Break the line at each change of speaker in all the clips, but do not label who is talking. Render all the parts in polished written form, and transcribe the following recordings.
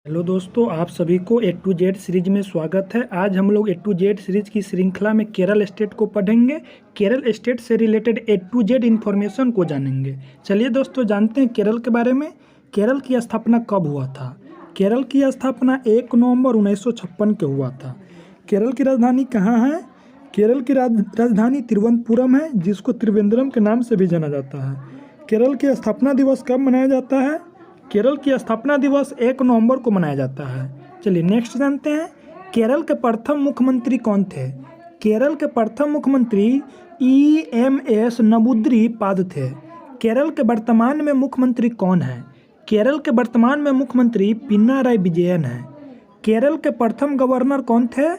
Hello दोस्तों, आप सभी को ए टू जेड सीरीज में स्वागत है। आज हम लोग ए टू जेड सीरीज की श्रृंखला में केरल स्टेट को पढ़ेंगे। केरल स्टेट से related A to Z information को जानेंगे। चलिए दोस्तों, जानते हैं केरल के बारे में। केरल की स्थापना कब हुआ था? केरल की स्थापना 1 नवंबर 1956 के हुआ था। केरल की राजधानी कहाँ है? केरल की राजधानी तिरुवनंतपुरम है, जिसको त्रिवेंद्रम के नाम से भी जाना जाता है। केरल की स्थापना दिवस कब मनाया जाता है? केरल की स्थापना दिवस 1 नवंबर को मनाया जाता है। चलिए नेक्स्ट जानते हैं, केरल के प्रथम मुख्यमंत्री कौन थे? केरल के प्रथम मुख्यमंत्री EMS नबूद्रीपाद थे। केरल के वर्तमान में मुख्यमंत्री कौन है? केरल के वर्तमान में मुख्यमंत्री पिनाराई विजयन है। केरल के प्रथम गवर्नर कौन थे?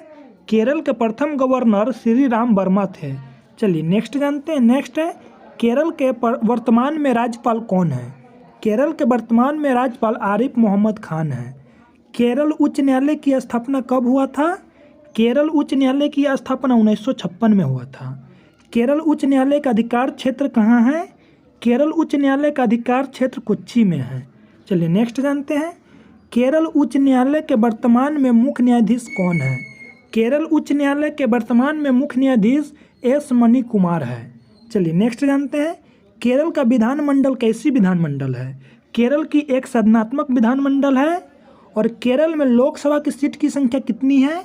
केरल के प्रथम गवर्नर श्री राम वर्मा थे। चलिए नेक्स्ट जानते हैं। नेक्स्ट है, केरल के वर्तमान में राज्यपाल कौन है? केरल के वर्तमान में राज्यपाल आरिफ मोहम्मद खान हैं। केरल उच्च न्यायालय की स्थापना कब हुआ था? केरल उच्च न्यायालय की स्थापना 1956 में हुआ था। केरल उच्च न्यायालय का अधिकार क्षेत्र कहाँ है? केरल उच्च न्यायालय का अधिकार क्षेत्र कोच्चि में है। चलिए नेक्स्ट जानते हैं, केरल उच्च न्यायालय के वर्तमान में मुख्य न्यायाधीश कौन है? केरल उच्च न्यायालय के वर्तमान में मुख्य न्यायाधीश S मणि कुमार है। चलिए नेक्स्ट जानते हैं, केरल का विधानमंडल कैसी विधानमंडल है? केरल की एक सदनात्मक विधानमंडल है। और केरल में लोकसभा की सीट की संख्या कितनी है?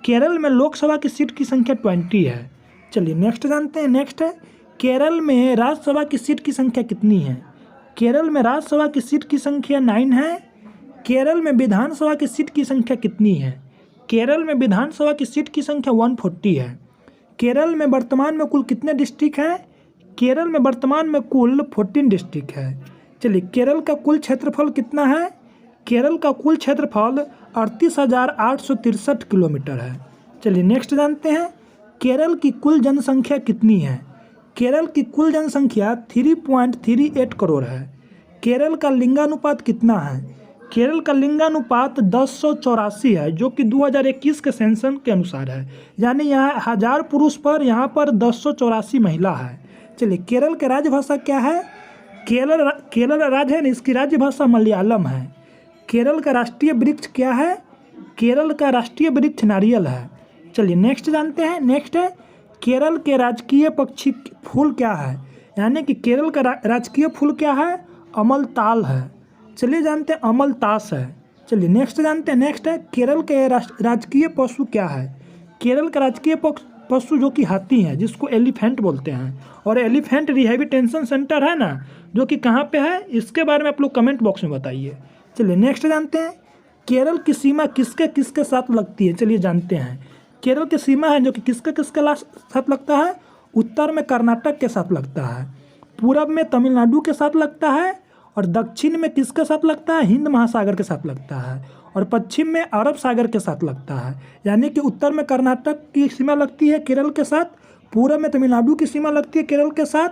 केरल में लोकसभा की सीट की संख्या 20 है। चलिए नेक्स्ट जानते हैं। नेक्स्ट है, केरल में राज्यसभा की सीट की संख्या कितनी है? केरल में राज्यसभा की सीट की संख्या 9 है। केरल में विधानसभा की सीट की संख्या कितनी है? केरल में विधानसभा की सीट की संख्या 140 है। केरल में वर्तमान में कुल कितने डिस्ट्रिक्ट हैं? केरल में वर्तमान में कुल 14 डिस्ट्रिक्ट है। चलिए, केरल का कुल क्षेत्रफल कितना है? केरल का कुल क्षेत्रफल 38,863 किलोमीटर है। चलिए नेक्स्ट जानते हैं, केरल की कुल जनसंख्या कितनी है? केरल की कुल जनसंख्या 3.38 करोड़ है। केरल का लिंगानुपात कितना है? केरल का लिंगानुपात 1084 है, जो कि 2021 के सेंसन के अनुसार है। यानी यहाँ 1000 पुरुष पर यहाँ पर 1084 महिला है। चलिए, केरल की राजभाषा क्या है? केरल राज्य है ना, इसकी राजभाषा मलयालम है। केरल का राष्ट्रीय वृक्ष क्या है? केरल का राष्ट्रीय वृक्ष नारियल है। चलिए नेक्स्ट जानते हैं। नेक्स्ट है, केरल के राजकीय पक्षी फूल क्या है? यानी कि केरल का राजकीय फूल क्या है? अमलताल है। चलिए जानते हैं, अमलतास है। चलिए नेक्स्ट जानते हैं। नेक्स्ट है, केरल के राजकीय पशु क्या है? केरल का राजकीय पशु जो कि हाथी है, जिसको एलिफेंट बोलते हैं। और एलिफेंट रिहेबिटेशन सेंटर है ना, जो कि कहाँ पे है, इसके बारे में आप लोग कमेंट बॉक्स में बताइए। चलिए नेक्स्ट जानते हैं, केरल की सीमा किसके किसके साथ लगती है? चलिए जानते हैं, केरल की सीमा है जो कि किसके किसके साथ लगता है? उत्तर में कर्नाटक के साथ लगता है, पूरब में तमिलनाडु के साथ लगता है, और दक्षिण में किसके साथ लगता है? हिंद महासागर के साथ लगता है, और पश्चिम में अरब सागर के साथ लगता है। यानी कि उत्तर में कर्नाटक की सीमा लगती है केरल के साथ, पूरब में तमिलनाडु की सीमा लगती है केरल के साथ,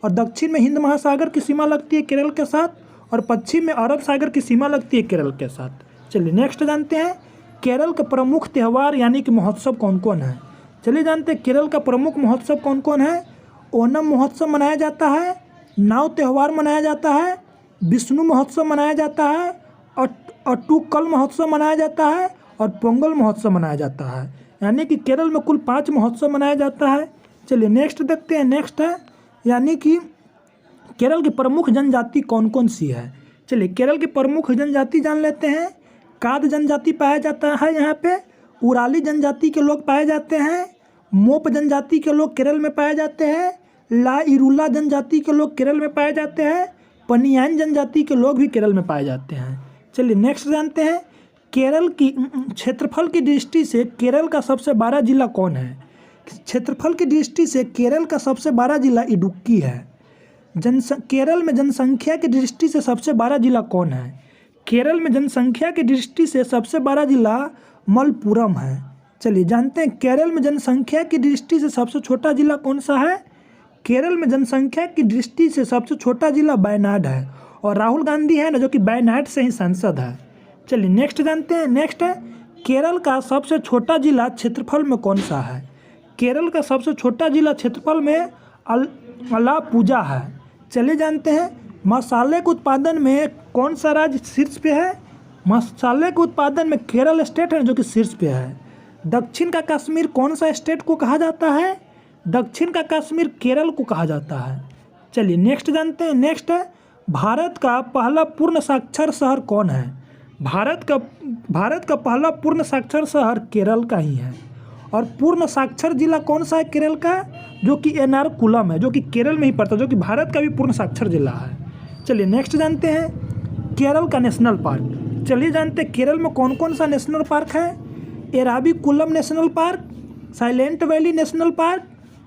और दक्षिण में हिंद महासागर की सीमा लगती है केरल के साथ, और पश्चिम में अरब सागर की सीमा लगती है केरल के साथ। चलिए नेक्स्ट जानते हैं, केरल के प्रमुख त्यौहार यानी कि महोत्सव कौन कौन है? चलिए जानते हैं, केरल का प्रमुख महोत्सव कौन कौन है? ओणम महोत्सव मनाया जाता है, नाव त्यौहार मनाया जाता है, विष्णु महोत्सव मनाया जाता है, अट्टुकल महोत्सव मनाया जाता है, और पोंगल महोत्सव मनाया जाता है। यानी कि केरल में कुल 5 महोत्सव मनाया जाता है। चलिए नेक्स्ट देखते हैं। नेक्स्ट है, यानी कि केरल की प्रमुख जनजाति कौन कौन सी है? चलिए केरल की प्रमुख जनजाति जान लेते हैं। काद जनजाति पाया जाता है यहाँ पे, उराली जनजाति के लोग पाए जाते हैं, मोप जनजाति के लोग केरल में पाए जाते हैं, ला इरुला जनजाति के लोग केरल में पाए जाते हैं, पनियान जनजाति के लोग भी केरल में पाए जाते हैं। चलिए नेक्स्ट जानते हैं, केरल की क्षेत्रफल की दृष्टि से केरल का सबसे बड़ा जिला कौन है? क्षेत्रफल की दृष्टि से केरल का सबसे बड़ा जिला इडुक्की है। केरल में जनसंख्या की दृष्टि से सबसे बड़ा जिला कौन है? केरल में जनसंख्या की दृष्टि से सबसे बड़ा जिला मलप्पुरम है। चलिए जानते हैं, केरल में जनसंख्या की दृष्टि से सबसे छोटा जिला कौन सा है? केरल में जनसंख्या की दृष्टि से सबसे छोटा जिला वायनाड है, और राहुल गांधी है ना, जो कि वायनाड से ही सांसद है। चलिए नेक्स्ट जानते हैं। नेक्स्ट है, केरल का सबसे छोटा जिला क्षेत्रफल में कौन सा है? केरल का सबसे छोटा जिला क्षेत्रफल में अलापुझा है। चलिए जानते हैं, मसाले के उत्पादन में कौन सा राज्य शीर्ष पे है? मसाले के उत्पादन में केरल स्टेट है जो कि शीर्ष पे है। दक्षिण का कश्मीर कौन सा स्टेट को कहा जाता है? दक्षिण का कश्मीर केरल को कहा जाता है। चलिए नेक्स्ट जानते हैं। नेक्स्ट है भारत का पहला पूर्ण साक्षर शहर कौन है? भारत का पहला पूर्ण साक्षर शहर केरल का ही है। और पूर्ण साक्षर जिला कौन सा है केरल का? जो कि एर्नाकुलम है, जो कि केरल में ही पड़ता है, जो कि भारत का भी पूर्ण साक्षर जिला है। चलिए नेक्स्ट जानते हैं केरल का नेशनल पार्क। चलिए जानते हैं केरल में कौन कौन सा नेशनल पार्क है। Eravikulam national park, silent valley national park,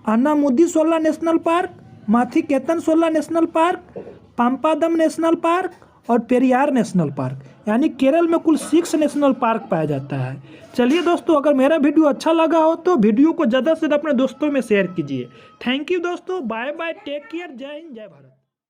Anamudi Shola national park, Mathikettan Shola national park, Pampadum national park और पेरियार नेशनल पार्क। यानी केरल में कुल 6 नेशनल पार्क पाया जाता है। चलिए दोस्तों, अगर मेरा वीडियो अच्छा लगा हो तो वीडियो को ज़्यादा से ज़्यादा अपने दोस्तों में शेयर कीजिए। थैंक यू दोस्तों, बाय बाय, टेक केयर, जय हिंद, जय भारत।